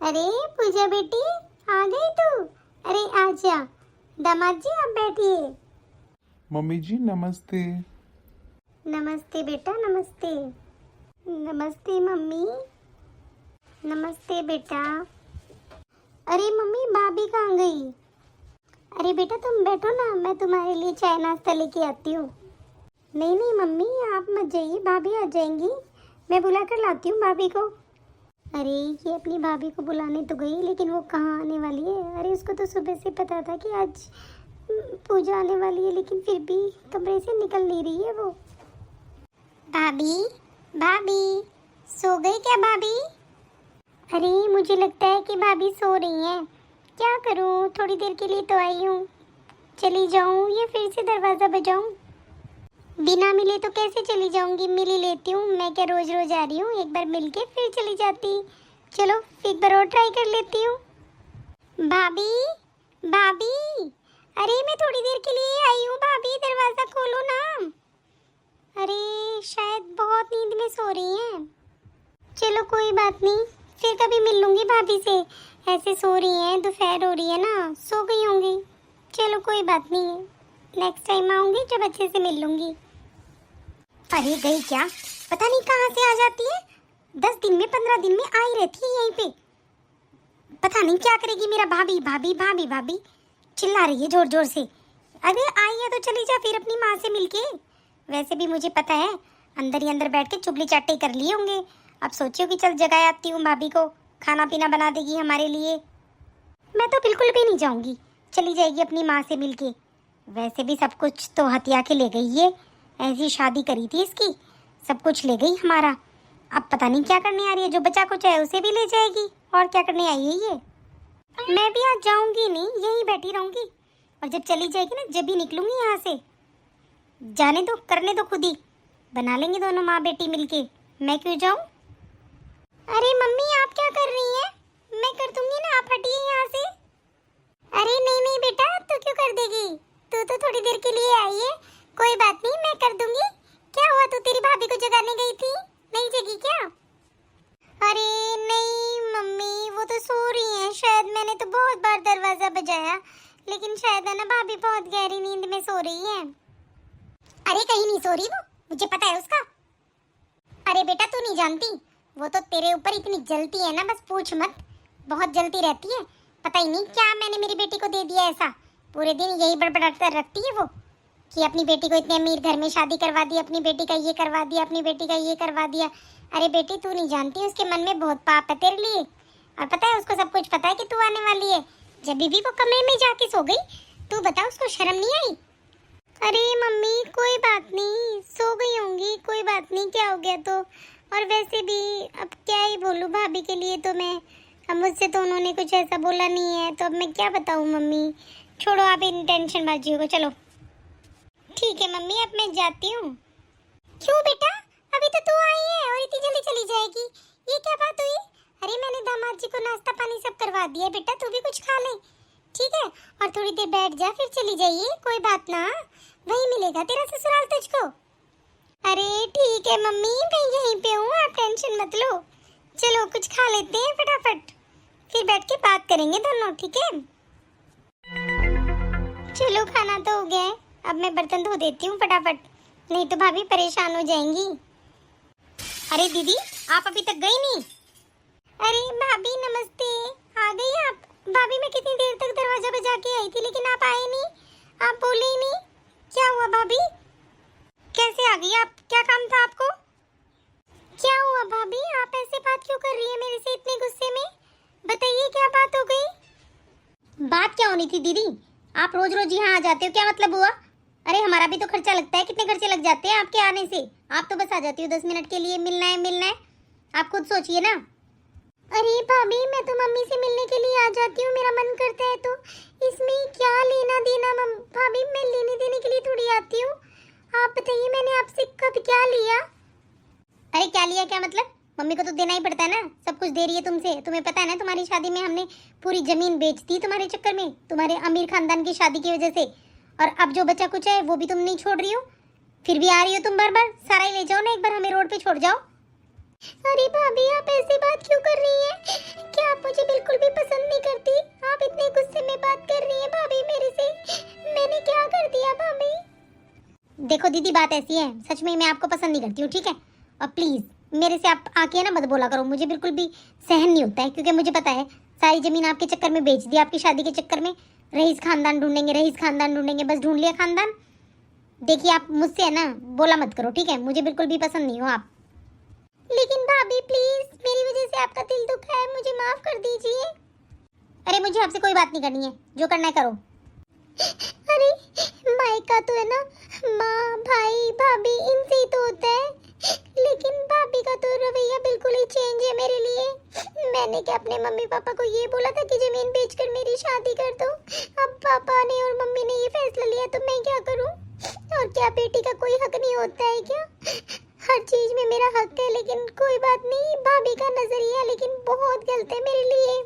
अरे पूजा बेटी, आ गई तू। अरे आजा दामाद जी, आप बैठिए। मम्मी जी नमस्ते। नमस्ते बेटा, नमस्ते। नमस्ते मम्मी। नमस्ते बेटा। अरे मम्मी, भाभी कहाँ गई? अरे बेटा तुम बैठो ना, मैं तुम्हारे लिए चाय नाश्ता लेके आती हूँ। नहीं नहीं मम्मी, आप मत जाइए, भाभी आ जाएंगी। मैं बुला कर लाती हूँ भाभी को। अरे ये अपनी भाभी को बुलाने तो गई, लेकिन वो कहाँ आने वाली है? अरे उसको तो सुबह से पता था कि आज पूजा आने वाली है, लेकिन फिर भी कमरे से निकल नहीं रही है वो। भाभी, भाभी सो गई क्या भाभी? अरे मुझे लगता है कि भाभी सो रही हैं। क्या करूँ, थोड़ी देर के लिए तो आई हूँ। चली जाऊँ या फिर से दरवाज़ा बजाऊँ? बिना मिले तो कैसे चली जाऊंगी, मिल ही लेती हूँ। मैं क्या रोज रोज आ रही हूँ, एक बार मिल के फिर चली जाती। चलो एक बार और ट्राई कर लेती हूँ। भाभी, भाभी, अरे मैं थोड़ी देर के लिए आई हूँ भाभी, दरवाज़ा खोलो ना। अरे शायद बहुत नींद में सो रही हैं। चलो कोई बात नहीं, फिर कभी मिल लूँगी भाभी से। ऐसे सो रही हैं, दोपहर हो रही है ना, सो गई होंगी। चलो कोई बात नहीं है, नेक्स्ट टाइम आऊँगी जब अच्छे से मिल लूँगी। अरे गई क्या, पता नहीं कहाँ से आ जाती है। 10 दिन में 15 दिन में आई रहती है यहीं पे। पता नहीं क्या करेगी मेरा। भाभी भाभी भाभी भाभी चिल्ला रही है जोर जोर से। अरे आई है तो चली जा फिर अपनी माँ से मिलके। वैसे भी मुझे पता है अंदर ही अंदर बैठ के चुगली चाटे कर लिए होंगे। अब सोचियो कि चल जगा आती हूँ भाभी को, खाना पीना बना देगी हमारे लिए। मैं तो बिल्कुल भी नहीं जाऊँगी, चली जाएगी अपनी माँ से मिलके। वैसे भी सब कुछ तो हथिया के ले गई है, ऐसी शादी करी थी इसकी, सब कुछ ले गई हमारा। अब पता नहीं क्या करने आ रही है, जो बचा कुछ है उसे भी ले जाएगी। और क्या करने आई है ये? मैं भी आज जाऊंगी नहीं, यहीं बैठी रहूंगी। और जब चली जाएगी ना, जब भी निकलूंगी यहाँ से। जाने दो, करने दो, खुद ही बना लेंगे दोनों माँ बेटी मिलके। मैं क्यों जाऊँ? अरे मम्मी आप क्या कर रही हैं? मैं कर दूंगी ना, आप हटिए यहाँ से। अरे नहीं नहीं बेटा, तू क्यों कर देगी? तू तो थोड़ी देर के लिए आई है, कोई बात नहीं, मैं कर दूंगी। क्या हुआ, तू तेरी भाभी को जगाने गई थी, नहीं जगी क्या? अरे नहीं मम्मी, वो तो सो रही हैं। शायद मैंने तो बहुत बार दरवाजा बजाया, लेकिन शायद है ना भाभी बहुत गहरी नींद में सो रही है। अरे कहीं नहीं सो रही वो, मुझे पता है उसका। अरे बेटा तू नहीं जानती, वो तो तेरे ऊपर इतनी जलती है ना, बस पूछ मत। बहुत जलती रहती है, पता ही नहीं क्या मैंने मेरी बेटी को दे दिया ऐसा। पूरे दिन यही बड़बड़ाकर रखती है वो कि अपनी बेटी को इतने अमीर घर में शादी करवा दी, अपनी बेटी का ये करवा दिया, अपनी बेटी का ये करवा दिया। अरे बेटी तू नहीं जानती, उसके मन में बहुत पाप है तेरे लिए। और पता है उसको सब कुछ पता है कि तू आने वाली है। जब भी वो कमरे में जाके सो गई, तू बता उसको शर्म नहीं आई? अरे मम्मी कोई बात नहीं, सो गई होंगी, कोई बात नहीं, क्या हो गया तो। और वैसे भी अब क्या ही बोलूँ भाभी के लिए तो मैं, अब मुझसे तो उन्होंने कुछ ऐसा बोला नहीं है, तो अब मैं क्या बताऊँ मम्मी। छोड़ो आप इन टेंशन बाजियों को, चलो ठीक है मम्मी, अब मैं जाती हूँ। क्यों बेटा, अभी तो तू आई है और इतनी जल्दी चली जाएगी, ये क्या बात हुई? अरे मैंने दामाद जी को नाश्ता पानी सब करवा दिया बेटा, तू भी कुछ खा ले ठीक है, और थोड़ी देर बैठ जा फिर चली जाइए, कोई बात ना, वही मिलेगा तेरा ससुराल तुझको। अरे ठीक है मम्मी, मैं यहीं पे हूँ, आप टेंशन मत लो। चलो कुछ खा लेते हैं फटाफट, फिर बैठ के बात करेंगे दोनों, ठीक है? चलो खाना तो हो गया है, अब मैं बर्तन धो देती हूँ फटाफट, नहीं तो भाभी परेशान हो जाएंगी। अरे दीदी आप अभी तक गई नहीं? अरे भाभी नमस्ते, आ गई आप? भाभी मैं कितनी देर तक दरवाजा बजा के आई थी, लेकिन आप आए नहीं, आप बोले ही नहीं। क्या हुआ भाभी, कैसे आ गई आप? क्या काम था आपको? क्या हुआ भाभी, आप ऐसे बात क्यों कर रही है मेरे से इतने गुस्से में? बताइए क्या बात हो गई? बात क्या होनी थी दीदी, आप रोज रोज यहाँ आ जाते हो, क्या मतलब हुआ? अरे हमारा भी तो खर्चा लगता है, कितने खर्चे लग जाते हैं आपके आने से। आप तो बस आ जाती हो 10 मिनट के लिए, मिलना है मिलना है, आप खुद सोचिए ना। अरे भाभी मैं तो मम्मी से मिलने के लिए आ जाती हूँ, मेरा मन करता है, तो इसमें क्या लेना देना भाभी, मैं लेने देने के लिए थोड़ी आती हूँ। आप बताइए मैंने आपसे कब क्या लिया? अरे क्या लिया क्या मतलब, मम्मी को तो देना ही पड़ता है ना, सब कुछ दे रही है तुमसे। तुम्हें पता है ना तुम्हारी शादी में हमने पूरी जमीन बेच दी तुम्हारे चक्कर में, तुम्हारे अमीर खानदान की शादी की वजह से। और अब जो बचा कुछ है वो भी तुम नहीं छोड़ रही हो, फिर भी आ रही हो तुम बार बार। सारा ही ले जाओ ना, एक बार हमें रोड पे छोड़ जाओ। अरे भाभी आप ऐसी बात क्यों कर रही हैं? क्या आप मुझे देखो दीदी, बात ऐसी है, सच में मैं आपको पसंद नहीं करती हूँ, ठीक है। और प्लीज मेरे से आप आके ना मत बोला करो, मुझे बिल्कुल भी सहन नहीं होता है, क्योंकि मुझे पता है सारी जमीन आपके चक्कर में बेच दी, आपकी शादी के चक्कर में। रईस खानदान ढूंढेंगे, रईस खानदान ढूंढेंगे, बस ढूंढ लिया खानदान। देखिए आप मुझसे है ना बोला मत करो, ठीक है, मुझे बिल्कुल भी पसंद नहीं हो आप। लेकिन भाभी प्लीज, मेरी वजह से आपका दिल दुखा है, मुझे माफ कर दीजिए। अरे मुझे आपसे कोई बात नहीं करनी है, जो करना है करो। अरे मायका तो है ना माँ भाई भाभी इनसे ही तो होता है, लेकिन भाभी का तो रवैया बिल्कुल ही चेंज है मेरे लिए। मैंने क्या अपने मम्मी पापा को ये बोला था कि जमीन बेचकर मेरी शादी कर दो, अब पापा ने और मम्मी ने ये फैसला लिया तो मैं क्या करूं? और क्या बेटी का कोई हक नहीं होता है क्या? हर चीज में मेरा हक है, लेकिन कोई बात नहीं, भाभी का नजरिया लेकिन बहुत गलत है मेरे लिए।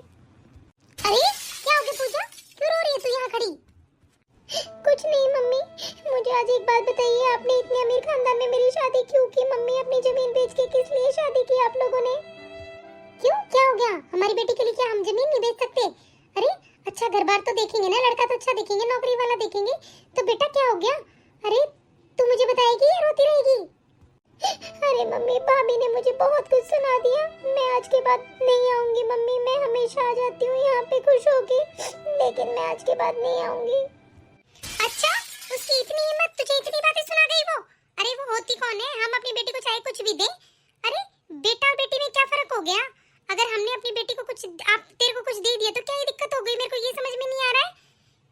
अरे क्या हो गया पूजा, क्यों रो रही है तू यहाँ खड़ी? कुछ नहीं मम्मी, मुझे आज एक बात बताइए, आपने इतने अमीर खानदान में मेरी शादी क्यों की? मम्मी अपनी जमीन बेच के किस लिए शादी की आप लोगों ने? क्यों, क्या हो गया? हमारी बेटी के लिए क्या हम जमीन नहीं बेच सकते? अरे अच्छा घर बार तो देखेंगे ना, लड़का तो अच्छा देखेंगे, नौकरी वाला देखेंगे, तो बेटा क्या हो गया? अरे तू मुझे बताएगी या रोती रहेगी? अरे मम्मी, भाभी ने मुझे बहुत कुछ सुना दिया, मैं आज के बाद नहीं आऊंगी मम्मी, मैं हमेशा आ जाती हूँ यहाँ पे खुश होके, लेकिन मैं आज के बाद नहीं आऊंगी। अच्छा, उसकी इतनी हिम्मत, तुझे इतनी बातें सुना गई वो? अरे वो होती कौन है? हम अपनी बेटी को चाहे कुछ भी दें। अरे बेटा और बेटी में क्या फर्क हो गया? अगर हमने अपनी बेटी को कुछ, आप तेरे को कुछ दे दिया तो क्या ही दिक्कत हो गई? मेरे को ये समझ में नहीं आ रहा है,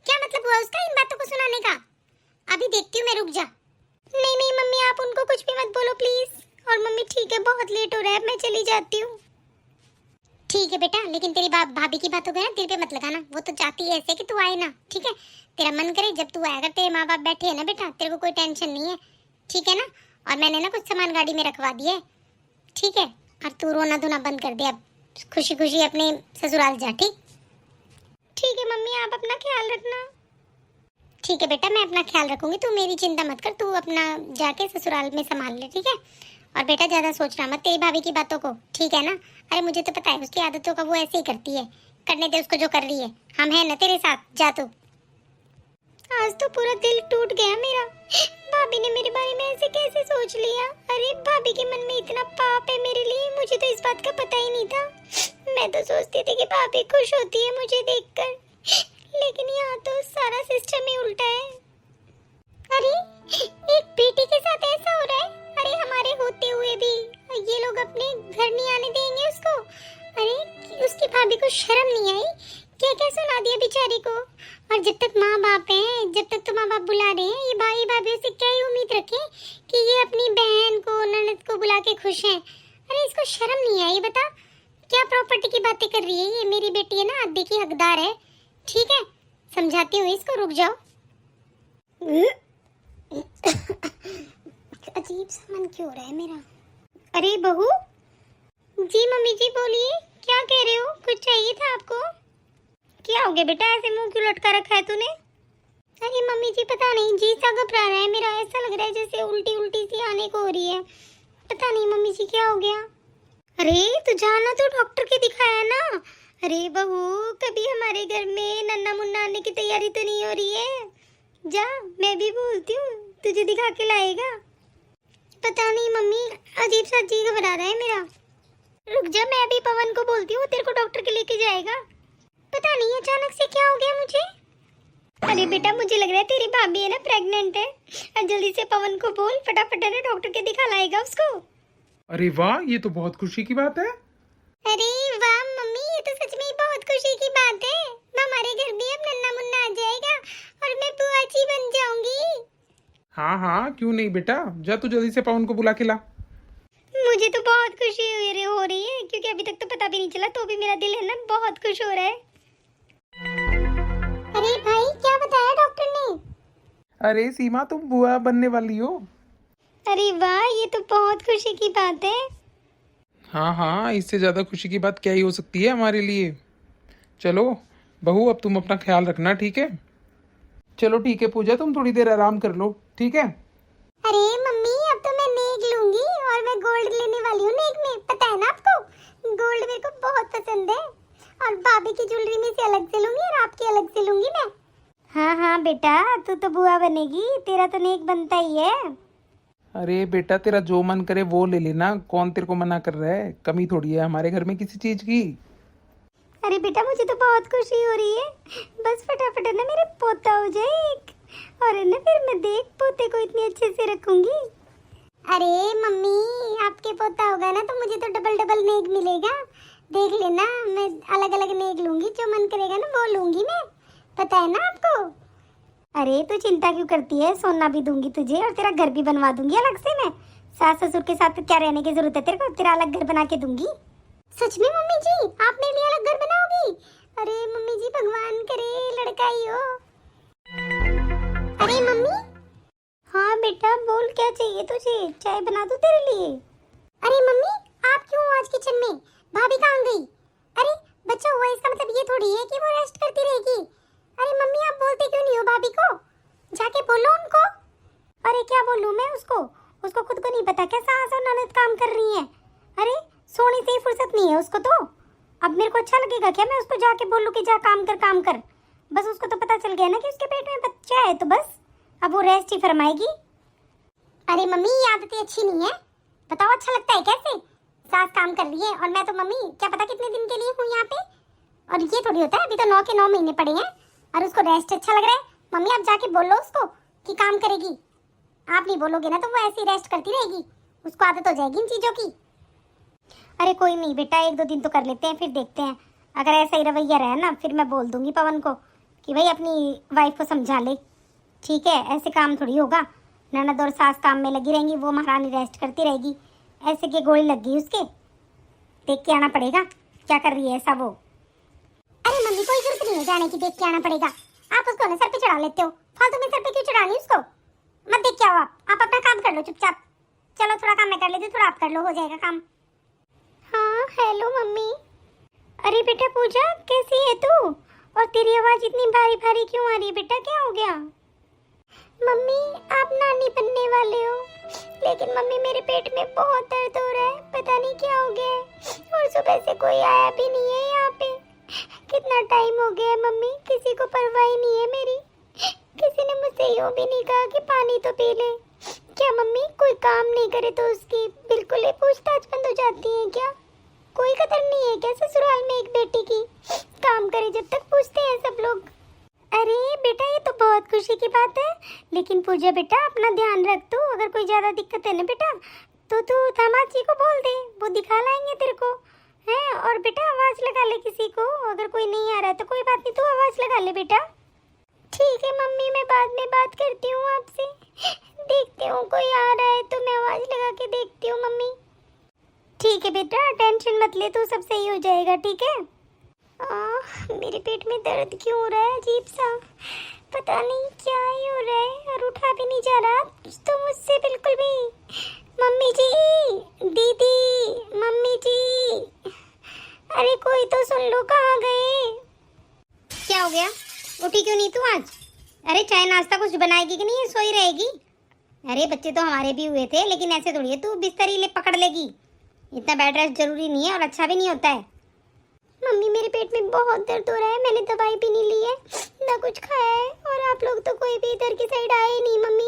क्या मतलब हुआ उसका इन बातों को सुनाने का? अभी देखती हूँ मैं, रुक जा। नहीं नहीं मम्मी, आप उनको कुछ भी मत बोलो प्लीज। और मम्मी ठीक है, बहुत लेट हो रहा है, मैं चली जाती हूँ। ठीक है बेटा, लेकिन तेरी भाभी की बातों को ना दिल पे मत लगाना, वो तो चाहती है ऐसे कि तू आए ना, ठीक है। तेरा मन करे जब तू आएगा, तेरे माँ बाप बैठे है ना बेटा, तेरे को कोई टेंशन नहीं है, ठीक है ना। और मैंने ना कुछ सामान गाड़ी में रखवा दिया है, ठीक है। और तू रोना धोना बंद कर दे, अब खुशी खुशी अपने ससुराल जा, ठीक है मम्मी, आप अपना ख्याल रखना। ठीक है बेटा, मैं अपना ख्याल रखूंगी, तू मेरी चिंता मत कर, तू अपना जाके ससुराल में संभाल ले, ठीक है। और बेटा ज्यादा सोचना मत तेरी भाभी की बातों को, ठीक है ना। अरे मुझे तो पता है उसकी आदतों का, वो ऐसे ही करती है, करने दे उसको जो कर रही है, हम हैं ना तेरे साथ, जा तू। आज तो पूरा दिल टूट गया मेरा, भाभी ने मेरे बारे में ऐसे कैसे सोच लिया? अरे भाभी के मन में इतना पाप है मेरे लिए, मुझे तो इस बात का पता ही नहीं था। मैं तो सोचती थी कि भाभी खुश होती है मुझे देखकर, लेकिन यहाँ तो सारा सिस्टम ही उल्टा है। अरे एक बेटी के साथ ऐसा हो रहा है? अरे हमारे होते हुए भी ये लोग अपने घर नहीं आने देंगे उसको? अरे उसकी भाभी को शर्म नहीं आई? क्या क्या सुना दिया बेचारी को। और जब तक माँ बाप हैं, जब तक तो माँ बाप बुला रहे हैं, ये भाई भाभी से क्या ही उम्मीद रखें कि ये अपनी बहन को, ननद को बुला के खुश हैं? अरे इसको शर्म नहीं आई? बता क्या प्रॉपर्टी की बातें कर रही है ये? मेरी बेटी है ना, आधे की हकदार है, ठीक है, समझाती हूँ इसको, रुक जाओ। अजीब सा मन क्यों हो रहा है मेरा। अरे बहू जी, मम्मी जी बोलिए, क्या कह रहे हो? कुछ चाहिए था आपको? क्या हो गया बेटा, ऐसे मुंह क्यों लटका रखा है तूने? अरे मम्मी जी पता नहीं, जी सा घबरा रहा है मेरा, ऐसा लग रहा है जैसे उल्टी उल्टी सी आने को हो रही है, पता नहीं मम्मी जी क्या हो गया। अरे तू जाना, तो डॉक्टर के दिखाया ना। अरे बहू, कभी हमारे घर में नन्ना मुन्ना आने की तैयारी तो नहीं हो रही है? जा, मैं भी बोलती हूँ, तुझे दिखा के लाएगा। पता नहीं मम्मी, अजीब सा जी घबरा रहा है मेरा। रुक जा, मैं अभी पवन को बोलती हूँ, तेरे को डॉक्टर के लेके जाएगा। पता नहीं अचानक से क्या हो गया मुझे। अरे बेटा, मुझे लग रहा है तेरी भाभी है ना प्रेग्नेंट है, और जल्दी से पवन को बोल, फटाफट है ना डॉक्टर के दिखा लाएगा उसको। अरे वाह, ये तो बहुत खुशी की बात है। अरे वाह मम्मी, ये तो सच में बहुत खुशी की बात है। हमारे घर भी अब नन्ना मुन्ना आ जाएगा और मैं बुआ जी बन जाऊंगी। हाँ हाँ, क्यों नहीं बेटा, जा तू जल्दी से पवन को बुला के ला। मुझे तो बहुत खुशी हो रही है, क्योंकि अभी तक तो पता भी नहीं चला, तो भी मेरा दिल है ना बहुत खुश हो रहा है। अरे भाई, क्या बताया डॉक्टर ने? अरे सीमा, तुम बुआ बनने वाली हो। अरे वाह, ये तो बहुत खुशी की बात है। हाँ हाँ, इससे ज्यादा खुशी की बात क्या ही हो सकती है हमारे लिए। चलो बहू, अब तुम अपना ख्याल रखना, ठीक है। चलो ठीक है पूजा, तुम थोड़ी देर आराम कर लो, ठीक है। अरे मम्मी, अब तो मैं नेक लूंगी, और मैं गोल्ड लेने वाली हूँ नेक में, पता है ना आपको? गोल्ड मेरे को बहुत पसंद है, और भाभी की ज्वेलरी में से अलग से लूंगी और आपकी अलग से लूंगी मैं। हाँ हाँ बेटा, तू तो बुआ बनेगी, तेरा तो नेक बनता ही है। अरे बेटा, तेरा जो मन करे वो ले लेना, कौन तेरे को मना कर रहा है? कमी थोड़ी है हमारे घर में किसी चीज की। अरे बेटा, मुझे तो बहुत खुशी हो रही है। बस फटाफट है ना मेरा पोता हो जाए एक, और है ना फिर मैं देख पोते को इतनी अच्छे से रखूंगी। अरे मम्मी, आपके पोता होगा ना तो मुझे तो डबल डबल नेक मिलेगा। देख लेना, मैं अलग अलग नेक लूंगी, जो मन करेगा ना वो लूंगी मैं, पता है ना आपको। अरे तू चिंता क्यों करती है, सोना भी दूंगी तुझे और तेरा घर भी बनवा दूंगी अलग से मैं। सास ससुर के साथ क्या रहने की जरूरत है तेरे को, तेरा अलग घर बना के दूंगी। सच में मम्मी जी, आप मेरे लिए अलग घर बनाओगी? अरे मम्मी जी, भगवान करे लड़का ही हो। अरे मम्मी। हाँ बेटा बोल, क्या चाहिए तुझे? चाय बना दूं तेरे लिए? अरे मम्मी, आप क्यों आज किचन में? भाभी कहाँ गई? अरे बच्चा हुआ, इसका मतलब ये थोड़ी है कि वो रेस्ट करती रहेगी। अरे मम्मी, आप बोलते क्यों नहीं हो भाभी को? जाके बोलो उनको। अरे क्या बोलूं मैं उसको? उसको खुद को नहीं पता क्या सास और ननद काम कर रही है? अरे सोने से ही फुर्सत नहीं है उसको तो। अब मेरे को अच्छा लगेगा क्या मैं उसको जाके बोलूं कि जा काम कर काम कर? बस उसको तो पता चल गया ना कि उसके पेट में बच्चा है, तो बस अब वो रेस्ट ही फरमाएगी। अरे मम्मी, ये आदतें अच्छी नहीं है, बताओ अच्छा लगता है कैसे? सास काम कर रही है और मैं तो मम्मी क्या पता कितने दिन के लिए हूँ यहाँ पे। और ये थोड़ी होता है, अभी तो 9 के 9 महीने पड़े हैं और उसको रेस्ट अच्छा लग रहा है। मम्मी आप जाके बोलो उसको कि काम करेगी। आप नहीं बोलोगे ना तो वो ऐसी रेस्ट करती रहेगी, उसको आदत हो जाएगी इन चीजों की। अरे कोई नहीं बेटा, 1-2 दिन तो कर लेते हैं, फिर देखते हैं। अगर ऐसा ही रवैया रहा ना, फिर मैं बोल दूंगी पवन को कि भाई अपनी वाइफ को समझा ले। ठीक है, ऐसे काम थोड़ी होगा। ननद और सास काम में लगी रहेंगी, वो महारानी रेस्ट करती रहेगी। ऐसे की गोली लग गई उसके, देख के आना पड़ेगा क्या कर रही है ऐसा वो। अरे मम्मी, कोई जरूरत नहीं है जाने की, देख के आना पड़ेगा। आप उसको ना सर पे चढ़ा लेते हो, फालतू में सर पे क्यों चढ़ानी उसको? मत देख के आओ, आप अपना काम कर लो चुपचाप। चलो थोड़ा काम मैं कर लेती हूँ, थोड़ा आप कर लो, हो जाएगा काम। हाँ हेलो मम्मी। अरे बेटा पूजा, कैसी है तू? और तेरी आवाज इतनी भारी भारी क्यों आ रही है बेटा, क्या हो गया? मम्मी आप नानी बनने वाले हो, लेकिन मम्मी मेरे पेट में बहुत दर्द हो रहा है, पता नहीं क्या हो गया है। और सुबह से कोई आया भी नहीं है यहाँ पे, कितना टाइम हो गया है मम्मी, किसी को परवाह ही नहीं है मेरी। किसी ने मुझसे यूँ भी नहीं कहा कि पानी तो पी ले। क्या मम्मी कोई काम नहीं करे तो उसकी बिल्कुल ही पूछताछ बंद हो जाती है क्या? कोई कदर नहीं है क्या ससुराल में एक बेटी की? काम करे जब तक पूछते हैं सब लोग। अरे बेटा ये तो बहुत खुशी की बात है, लेकिन पूजा बेटा अपना ध्यान रख तू, अगर कोई ज्यादा दिक्कत है ना बेटा तो तू दामाद जी को बोल दे, वो दिखा लाएंगे तेरे को है। और बेटा आवाज लगा ले किसी को, अगर कोई नहीं आ रहा तो कोई बात नहीं, तू आवाज लगा ले बेटा। ठीक है मम्मी, मैं बाद में बात करती हूँ आपसे, देखती हूँ कोई आ रहा है तो मैं आवाज लगा के देखती हूँ मम्मी। ठीक है बेटा, टेंशन मत ले, तू सब सही हो जाएगा, ठीक है। मेरे पेट में दर्द क्यों हो रहा है अजीब सा, पता नहीं क्या ही हो रहा है, और उठा भी नहीं जा रहा तो मुझसे बिल्कुल भी। मम्मी जी, दीदी, मम्मी जी, अरे कोई तो सुन लो, कहाँ गए? क्या हो गया, उठी क्यों नहीं तू आज? अरे चाय नाश्ता कुछ बनाएगी कि नहीं, सोई रहेगी? अरे बच्चे तो हमारे भी हुए थे, लेकिन ऐसे थोड़ी है तू बिस्तर ही ले पकड़ लेगी। इतना बेड रेस्ट जरूरी नहीं है और अच्छा भी नहीं होता है। मम्मी मेरे पेट में बहुत दर्द हो रहा है, मैंने दवाई भी नहीं ली है, ना कुछ खाया है, और आप लोग तो कोई भी इधर की साइड आए ही नहीं मम्मी।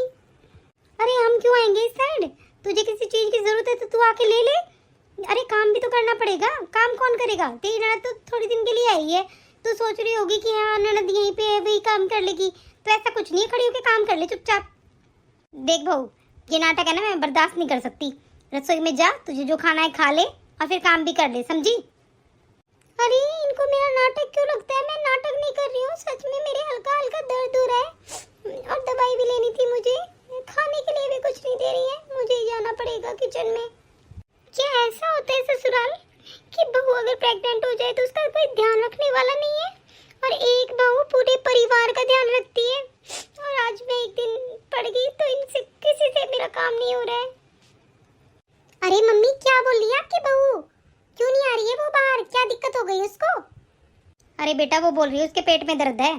अरे हम क्यों आएंगे इस साइड? तुझे किसी चीज की जरूरत है तो तू आके ले ले। अरे काम भी तो करना पड़ेगा, काम कौन करेगा? तेरी ननद तो थोड़ी दिन के लिए आई है, तो सोच रही होगी कि हाँ ननद यहीं पे है, वही काम कर लेगी, तो ऐसा कुछ नहीं है, खड़ी होके काम कर ले चुपचाप। देख बहू, ये नाटक है ना, मैं बर्दाश्त नहीं कर सकती। रसोई में जा, तुझे जो खाना है खा ले और फिर काम भी कर ले, समझी? अरे इनको मेरा नाटक क्यों लगता है? मैं नाटक नहीं कर रही हूँ, सच में मेरे हल्का हल्का दर्द हो रहा है और दवाई भी लेनी थी मुझे, खाने के लिए भी कुछ नहीं दे रही है, मुझे ही जाना पड़ेगा किचन में। क्या ऐसा होता है ससुराल कि बहू अगर प्रेग्नेंट हो जाए तो उसका कोई ध्यान रखने वाला नहीं है, और एक बहू पूरे परिवार का ध्यान रखती है। और आज मैं एक दिन पड़ गई तो इनसे किसी से मेरा काम नहीं हो रहा है। अरे मम्मी क्या बोल रही है आपकी बहू? क्यों नहीं आ रही है वो बाहर, क्या दिक्कत हो गई उसको? अरे बेटा वो बोल रही है उसके पेट में दर्द है।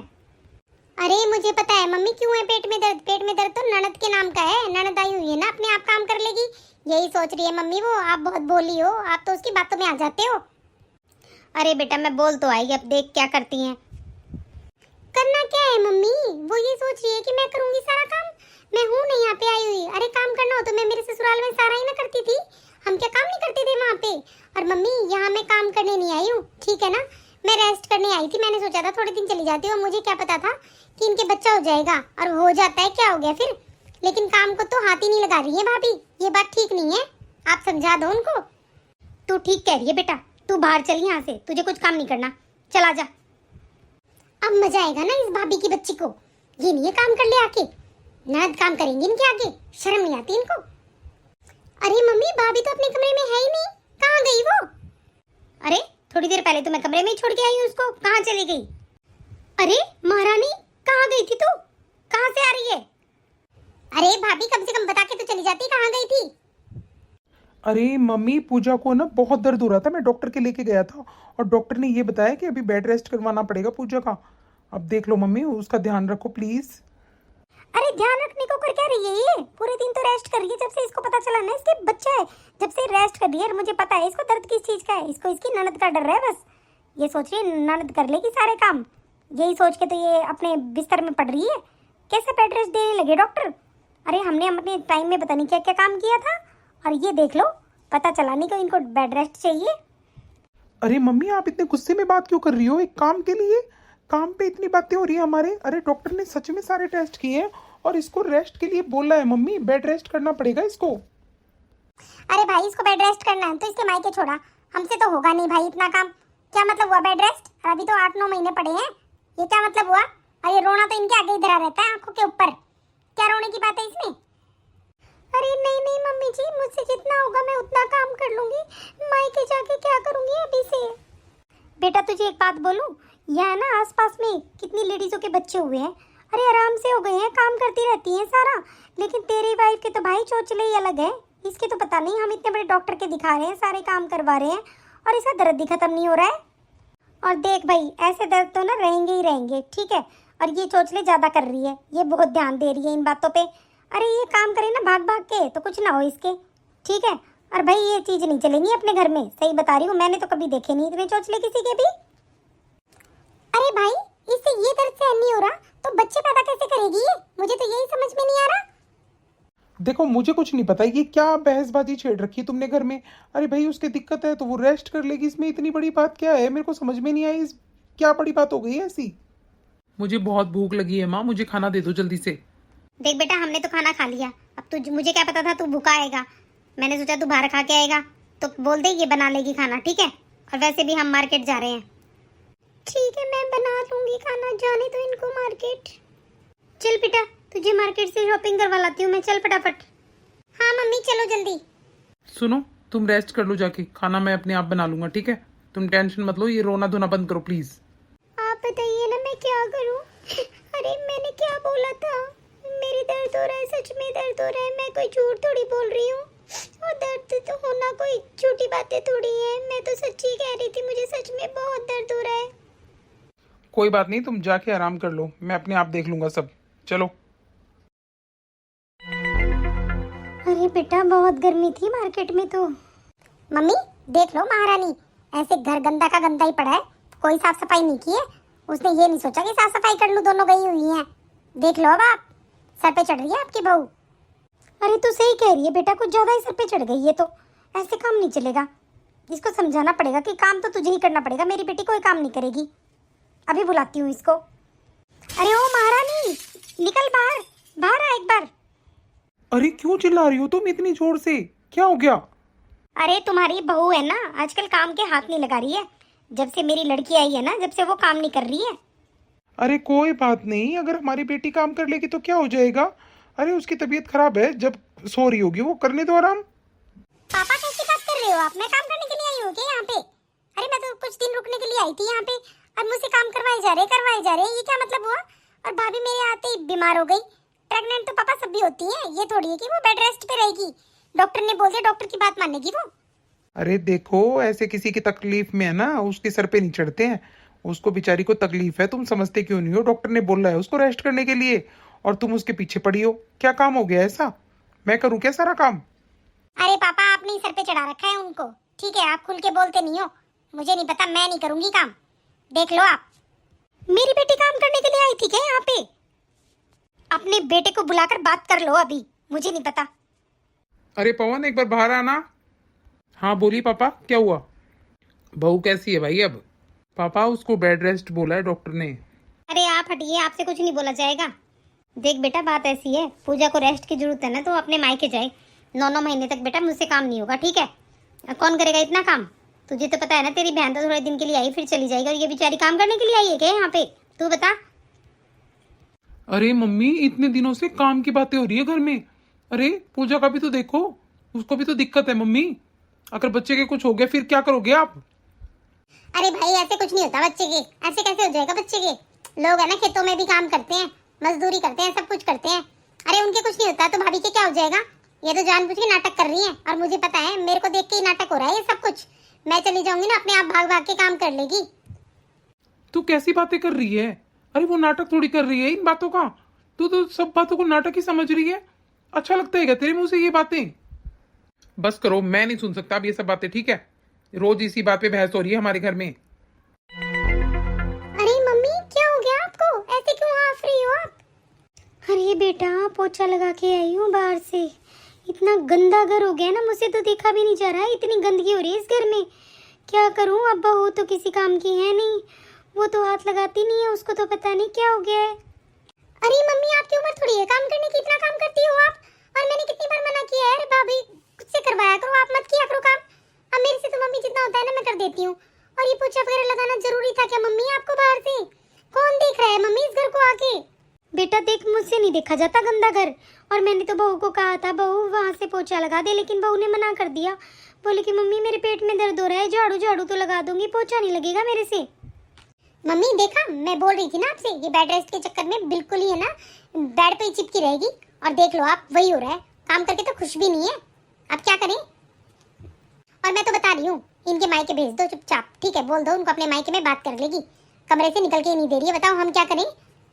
अरे मुझे पता है मम्मी क्यों है पेट में दर्द, पेट में दर्द तो ननद के नाम का है, ननद आई हुई है ना, अपने आप काम कर लेगी, यही सोच रही है मम्मी वो। आप बहुत बोली हो, आप तो उसकी बातों में आ जाते हो। अरे बेटा मैं बोल तो आई, अब देख क्या करती हैं। करना क्या है मम्मी? वो ये सोच रही है कि मैं करूंगी सारा काम। मैं हूँ नहीं यहाँ पे आई हुई। अरे काम करना हो तो मैं मेरे ससुराल में सारा ही ना करती थी। हम क्या काम नहीं करते थे वहाँ पे? और मम्मी यहाँ मैं काम करने नहीं आई हूँ, ठीक है ना? मैं रेस्ट करने आई थी। मैंने सोचा था थोड़े दिन चली जाती हूँ। मुझे क्या पता था कि इनके बच्चा हो जाएगा, और हो जाता है, क्या हो गया फिर? लेकिन काम को तो हाथ ही नहीं लगा रही है भाभी। ये बात ठीक नहीं है, आप समझा दो उनको। तू ठीक कह रही है बेटा, तू बाहर चल यहाँ से, तुझे कुछ काम नहीं करना, चला जा। अब मजा आएगा ना इस भाभी की बच्ची को। ये नहीं है काम कर ले आके, ननद काम करेंगी इनके आगे, शर्म नहीं आती इनको। अरे मम्मी भाभी तो अपने कमरे में है ही नहीं, कहाँ गई वो? अरे थोड़ी देर पहले तो मैं कमरे में ही छोड़ के आई हूँ उसको, कहाँ चली गई? अरे महारानी कहाँ गई थी तू? कहाँ से आ रही है? अरे भाभी कम से कम बता के तो चली जाती, कहाँ गई थी? अरे मम्मी, पूजा को ना बहुत दर्द हो रहा था, मैं डॉक्टर के लेके गया था और डॉक्टर ने ये बताया कि अभी बेड रेस्ट करवाना पड़ेगा पूजा का। अब देख लो मम्मी, उसका ध्यान रखो प्लीज। अरे ध्यान रखने को कर क्या रही है? ये पूरे दिन तो रेस्ट कर रही है, जब से इसको पता चला ना इसके बच्चा है, जब से रेस्ट कर रही है। और मुझे पता है इसको दर्द किस चीज का है, इसको इसकी ननद का डर है बस। ये सोच रही है ननद कर लेगी सारे काम, यही सोच के तो ये अपने बिस्तर में पड़ रही है। कैसे बेड रेस्ट देने लगे डॉक्टर? अरे हमने अपने टाइम में पता नहीं क्या क्या काम किया था, और ये देख लो पता चला नहीं कि इनको बेड रेस्ट चाहिए। अरे मम्मी, आप इतने गुस्से में बात क्यों कर रही हो? एक काम के लिए काम पे इतनी बातें हो रही है हमारे। अरे डॉक्टर ने सच में सारे टेस्ट किए हैं और इसको रेस्ट के लिए बोला है मम्मी, बेड रेस्ट करना पड़ेगा इसको। अरे भाई इसको बेड रेस्ट करना है तो इसके मायके छोड़ा, हमसे तो होगा नहीं भाई इतना काम। क्या मतलब हुआ बेड रेस्ट? अभी तो 8-9 महीने पड़े हैं, ये क्या मतलब हुआ? और ये रोना तो इनके आगे ही धरा रहता है, आंखों के ऊपर। क्या रोने की बात है इसमें? अरे नहीं नहीं मम्मी जी, मुझसे जितना होगा मैं उतना काम कर लूंगी। मायके जाके क्या करूंगी अभी से? बेटा तुझे एक बात बोलूं, यहाँ ना आसपास में कितनी लेडीजों के बच्चे हुए हैं, अरे आराम से हो गए हैं, काम करती रहती हैं सारा। लेकिन तेरी वाइफ के तो भाई चोचले ही अलग है। इसके तो पता नहीं, हम इतने बड़े डॉक्टर के दिखा रहे हैं, सारे काम करवा रहे हैं, और इसका दर्द ही खत्म नहीं हो रहा है। और देख भाई ऐसे दर्द तो ना रहेंगे ही रहेंगे, ठीक है? और ये चोचले ज्यादा कर रही है, ये बहुत ध्यान दे रही है इन बातों पे। अरे ये काम करे ना भाग भाग के तो कुछ ना हो इसके, ठीक है? और भाई ये चीज नहीं चलेंगी अपने घर में, सही बता रही हूँ, मैंने तो कभी देखे नहीं इतने चोचले किसी के भी। अरे भाई इससे ये दर्द सहन नहीं हो रहा तो बच्चे पैदा कैसे करेगी ये? मुझे तो यही समझ में नहीं आ रहा। देखो मुझे कुछ नहीं पता, ये क्या बहसबाजी छेड़ रखी है तुमने घर में। अरे भाई उसकी दिक्कत है तो वो रेस्ट कर लेगी, इसमें इतनी बड़ी बात क्या है? मेरे को समझ में नहीं आई, क्या बड़ी बात हो गई है ऐसी? मुझे बहुत भूख लगी है माँ, मुझे खाना दे दो जल्दी से। देख बेटा हमने तो खाना खा लिया, अब तू, मुझे क्या पता था तू भूखा आएगा। मैंने सोचा तू बाहर खा के आएगा तो बोल दे ये बना लेगी खाना, ठीक है? और वैसे भी हम मार्केट जा रहे हैं। ठीक है मैं बना लूंगी खाना, जाने दो इनको मार्केट। चल बेटा तुझे मार्केट से शॉपिंग करवा लाती हूँ मैं, चल फटाफट। हाँ मम्मी चलो जल्दी। सुनो, तुम रेस्ट कर लो जाके, खाना मैं अपने आप बना लूंगा, ठीक है? तुम टेंशन मत लो, ये रोना धोना बंद करो प्लीज। आप बताइए ना मैं क्या करूँ? अरे मैंने क्या बोला था? मेरे दर्द हो रहा है, सच में दर्द हो रहा है, मैं कोई झूठ थोड़ी बोल रही हूँ। और दर्द तो होना कोई झूठी बातें थोड़ी है, मैं तो सच्ची कह रही थी, मुझे सच में बहुत दर्द हो रहा है। कोई बात नहीं, तुम जाके आराम कर लो, मैं अपने आप देख लूंगा सब। चलो। अरे बेटा बहुत गर्मी थी मार्केट में तो। मम्मी देख लो महारानी, ऐसे घर गंदा का गंदा ही पड़ा है, कोई साफ सफाई नहीं की है। उसने ये नहीं सोचा कि साफ सफाई कर लूं, दोनों गई हुई हैं। देख लो अब आप, सर पे चढ़ रही है आपकी बहू। अरे तू सही कह रही है बेटा, कुछ ज्यादा ही सर पे चढ़ गई है, तो ऐसे काम नहीं चलेगा। इसको समझाना पड़ेगा कि काम तो तुझे ही करना पड़ेगा, मेरी बेटी कोई काम नहीं करेगी। अभी बुलाती हूँ इसको। अरे ओ महारानी निकल बाहर, बाहर आ एक बार। अरे क्यों चिल्ला रही हो तुम इतनी जोर से, क्या हो गया? अरे तुम्हारी बहू है ना आजकल काम के हाथ नहीं लगा रही है, जब से मेरी लड़की आई है ना, जब से वो काम नहीं कर रही है। अरे कोई बात नहीं, अगर हमारी बेटी काम कर लेगी तो क्या हो जाएगा? अरे उसकी तबीयत खराब है, जब सो रही होगी वो करने दो आराम। पापा कैसी बात कर रहे हो आप? मैं काम करने के लिए आई हूँ क्या यहाँ पे? अरे मैं तो कुछ दिन रुकने के लिए आई थी यहाँ पे, और मुझसे काम करवाए जा रहे, ये क्या मतलब हुआ? और भाभी मेरे आते ही बीमार हो गई। प्रेग्नेंट तो पापा सब भी होती है, ये थोड़ी है कि वो बेड रेस्ट पे रहेगी। डॉक्टर ने बोल दिया, डॉक्टर की बात मानेगी वो। अरे देखो, ऐसे किसी की तकलीफ में है ना, उसके सर पे नहीं चढ़ते हैं। उसको बेचारी को तकलीफ है, तुम समझते क्यों नहीं हो? डॉक्टर ने बोला है उसको रेस्ट करने के लिए, और तुम उसके पीछे पड़ी हो। क्या काम हो गया ऐसा? मैं करूँ क्या सारा काम? अरे पापा आपने ही सर पे चढ़ा रखा है उनको, ठीक है? आप खुल के बोलते नहीं हो, मुझे नहीं पता, मैं नहीं करूंगी काम, देख लो आप। मेरी बेटी काम करने के लिए आई थी क्या यहाँ पे? अपने बेटे को बुलाकर बात कर लो अभी, मुझे नहीं पता। अरे पवन एक बार बाहर आना। हाँ बोलिए पापा, क्या हुआ? बहू कैसी है भाई अब? पापा उसको बेड रेस्ट बोला है डॉक्टर ने। अरे आप हटिए, आपसे कुछ नहीं बोला जाएगा। देख बेटा, बात ऐसी है, पूजा को रेस्ट की जरूरत है ना, तो अपने मायके जाए। 9 महीने तक बेटा मुझसे काम नहीं होगा, ठीक है? कौन करेगा इतना काम? तुझे तो पता है ना, तेरी बहन तो थोड़े दिन के लिए आई फिर चली जाएगी, और ये बेचारी काम करने के लिए आई है क्या यहाँ पे? तू बता। अरे मम्मी इतने दिनों से काम की बातें हो रही है घर में। अरे पूजा का भी तो देखो, उसको भी तो दिक्कत है मम्मी। अगर बच्चे के कुछ हो गया फिर क्या करोगे आप? अरे भाई ऐसे कुछ नहीं होता बच्चे के, ऐसे कैसे हो जाएगा बच्चे के? लोग है ना खेतों में भी काम करते हैं, मजदूरी करते हैं, सब कुछ करते हैं। अरे उनके कुछ नहीं होता तो भाभी के क्या हो जाएगा? ये तो जानबूझ के नाटक कर रही है, और मुझे पता है, मेरे को देख के ही नाटक हो रहा है ये सब कुछ। मैं चली जाऊंगी ना, अपने आप भाग भाग के काम कर लेगी। तू कैसी बातें कर रही है? अरे वो नाटक थोड़ी कर रही है इन बातों का। तू तो सब बातों को नाटक ही समझ रही है। अच्छा लगता है क्या तेरे मुंह से ये बातें? बस करो, मैं नहीं सुन सकता अब ये सब बातें, ठीक है? रोज इसी बात पे बहस हो रही है हमारे घर में। अरे मम्मी क्या हो गया आपको? ऐसे क्यों हाफ रही हो आप? अरे बेटा पोछा लगा के आई हूँ बाहर से। इतना गंदा घर हो गया ना, मुझसे तो देखा भी नहीं जा रहा है, इतनी गंदगी हो रही है इस घर में। क्या करूँ, अब बहू तो किसी काम की है नहीं, वो तो हाथ लगाती नहीं है, उसको तो पता नहीं क्या हो गया है। अरे मम्मी आपकी उम्र थोड़ी है काम करने की, इतना काम करती हो आप? और मैंने कितनी बार मना किया है, अरे भाभी खुद से करवाया करो, आप मत किया करो काम। अब मेरे से तो मम्मी जितना होता है ना मैं कर देती हूँ। और ये पोछा वगैरह लगाना जरूरी था क्या मम्मी आपको बाहर से? कौन देख रहा है मम्मी इस घर को आके? बेटा देख, मुझसे नहीं देखा जाता गंदा घर, और मैंने तो बहू को कहा था बहू वहाँ से पोछा लगा दे, लेकिन बहू ने मना कर दिया। बोले कि मम्मी मेरे पेट में दर्द हो रहा है, झाड़ू झाड़ू तो लगा दूंगी, पोछा नहीं लगेगा मेरे से। मम्मी देखा, मैं बोल रही थी ना आपसे, ये बेड रेस्ट के चक्कर में बिल्कुल ही है ना बेड पे ही चिपकी रहेगी। और देख लो आप, वही हो रहा है, काम करके तो खुश भी नहीं है। अब क्या करें? और मैं तो बता रही हूँ, इनके मायके भेज दो चुपचाप, ठीक है? बोल दो उनको अपने मायके में बात कर लेगी, कमरे से निकल के नहीं दे रही है। बताओ हम क्या करें?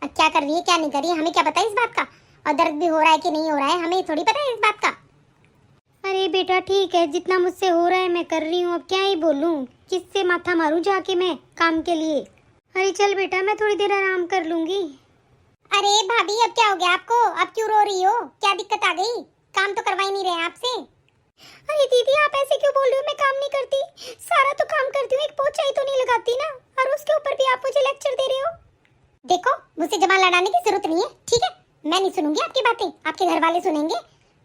अब क्या कर रही है क्या नहीं कर रही है, हमें क्या पता है इस बात का? और दर्द भी हो रहा है कि नहीं हो रहा है, हमें थोड़ी पता है इस बात का। अरे बेटा ठीक है, जितना मुझसे हो रहा है मैं कर रही हूँ, अब क्या ही बोलूँ, किससे माथा मारूं जाके मैं काम के लिए। अरे चल बेटा, मैं थोड़ी देर आराम कर लूंगी। अरे भाभी अब क्या हो गया आपको? अब क्यों रो रही हो? क्या दिक्कत आ गई? काम तो करवा ही नहीं रहे आपसे। अरे दीदी आप ऐसे क्यों बोल रही हो? मैं काम नहीं करती, सारा तो काम करती हूँ, एक पोछा ही तो नहीं लगाती ना, और उसके ऊपर भी आप मुझे लेक्चर दे रहे हो। देखो मुझसे जबान लड़ाने की जरूरत नहीं है, ठीक है? मैं नहीं सुनूंगी आपकी बातें, आपके घर वाले सुनेंगे।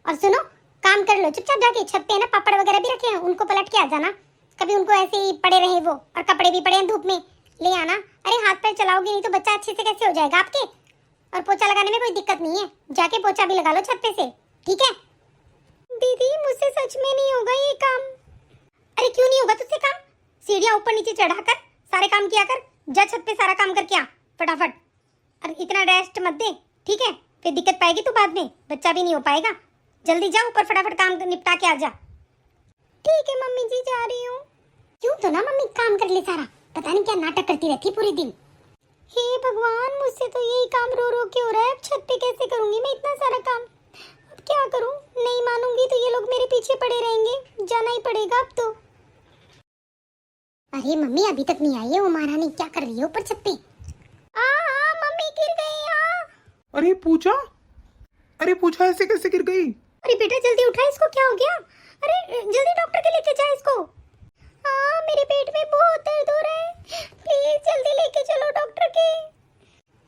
और सुनो, काम कर लो चुपचाप, जाके छत पे ना पापड़ वगैरह भी रखे हैं, उनको पलट के आ जाना। कभी उनको ऐसे ही पड़े रहे वो, और कपड़े भी पड़े हैं धूप में, ले आना। अरे हाथ पैर चलाओगे नहीं तो बच्चा अच्छे से कैसे हो जाएगा आपके? और पोछा लगाने में कोई दिक्कत नहीं है, जाके पोछा भी लगा लो छत पे से, ठीक है? दीदी मुझसे सच में नहीं होगा ये काम। अरे क्यों नहीं होगा तुझसे काम? सीढ़ियाँ ऊपर नीचे चढ़ाकर सारे काम किया कर, जा छत पे सारा काम करके आ फटाफट। और इतना रेस्ट मत दे, ठीक है? फिर दिक्कत पाएगी तू बाद में, बच्चा भी नहीं हो पाएगा। जल्दी जा ऊपर, फटाफट काम निपटा के आ जा। ठीक है मम्मी जी, जा रही हूँ। क्यों तो ना मम्मी काम कर ले सारा, पता नहीं क्या नाटक करती रहती पूरे दिन। हे भगवान, मुझसे तो यही काम रो रो के हो रहा है, अब छत पे कैसे करूंगी मैं इतना सारा काम? अब क्या करूं? नहीं मानूंगी तो ये लोग मेरे पीछे पड़े रहेंगे, जाना ही पड़ेगा अब तो। अरे मम्मी अभी तक नहीं आई है वो महारानी, क्या कर रही है ऊपर छत पे? मम्मी गिर गई। अरे पूजा, अरे पूजा ऐसे कैसे गिर गई? अरे बेटा जल्दी उठा इसको, क्या हो गया? अरे जल्दी डॉक्टर के लेके जा इसको। मेरे पेट में बहुत दर्द हो रहा है, प्लीज जल्दी लेके चलो डॉक्टर के।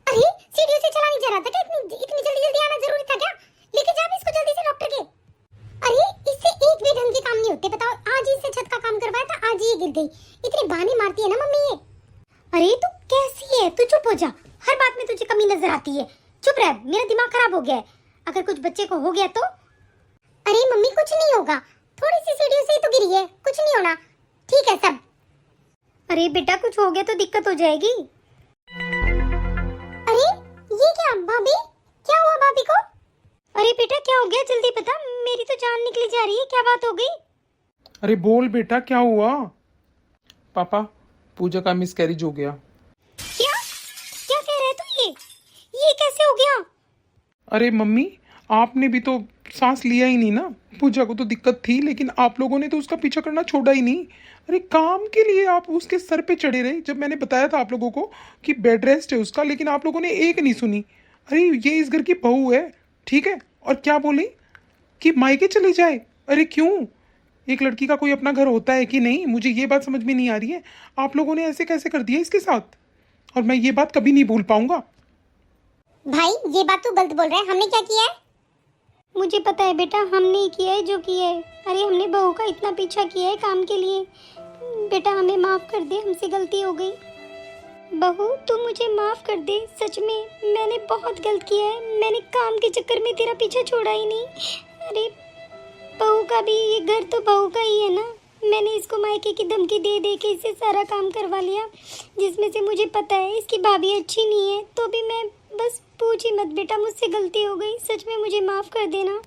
अरे सीढ़ियों से चला नहीं जा रहा था क्या? इतनी जल्दी जल्दी आना जरूरी था क्या? लेके जा इसको जल्दी से डॉक्टर के। अरे इससे एक भी ढंग के काम नहीं होते, बताओ? आज ही इससे छत का काम करवाया था, आज ही गिर गई। इतने बहाने मारती है ना मम्मी ये। अरे तू कैसी है? तू चुप हो जा, हर बात में तुझे कमी नजर आती है। चुप रह, मेरा दिमाग खराब हो गया है। अगर कुछ बच्चे को हो गया तो? अरे मम्मी कुछ नहीं होगा, थोड़ी सी सीढ़ियों से ही तो गिरी है, कुछ नहीं होना, ठीक है सब। अरे बेटा कुछ हो गया तो दिक्कत हो जाएगी। अरे ये क्या भाभी, क्या हुआ भाभी को? अरे बेटा क्या हो गया, जल्दी बता, मेरी तो जान निकली जा रही है, क्या बात हो गई? अरे बोल बेटा क्या हुआ? पापा पूजा का मिसकैरेज हो गया। क्या क्या कह रहे तू? ये कैसे हो गया? अरे मम्मी आपने भी तो सांस लिया ही नहीं ना। पूजा को तो दिक्कत थी, लेकिन आप लोगों ने तो उसका पीछा करना छोड़ा ही नहीं। अरे काम के लिए आप उसके सर पे चढ़े रहे जब मैंने बताया था आप लोगों को कि बेड रेस्ट है उसका, लेकिन आप लोगों ने एक नहीं सुनी। अरे ये इस घर की बहू है, ठीक है। और क्या बोली कि मायके चली जाए? अरे क्यों? एक लड़की का कोई अपना घर होता है कि नहीं? मुझे ये बात समझ में नहीं आ रही है। आप लोगों ने ऐसे कैसे कर दिया इसके साथ, और मैं ये बात कभी नहीं भूल पाऊंगा। भाई ये बात तू गलत बोल रहा है, हमने क्या किया है? मुझे पता है बेटा, हमने ही किया है जो किया है। अरे हमने बहू का इतना पीछा किया है काम के लिए। बेटा हमें माफ़ कर दे, हमसे गलती हो गई। बहू तू मुझे माफ़ कर दे, सच में मैंने बहुत गलत किया है। मैंने काम के चक्कर में तेरा पीछा छोड़ा ही नहीं। अरे बहू का भी ये घर तो बहू का ही है ना। मैंने इसको मायके की धमकी दे दे के इससे सारा काम करवा लिया, जिसमें से मुझे पता है इसकी भाभी अच्छी नहीं है। तो भी मैं बस पूछ ही मत बेटा, मुझसे गलती हो गई, सच में मुझे माफ़ कर देना।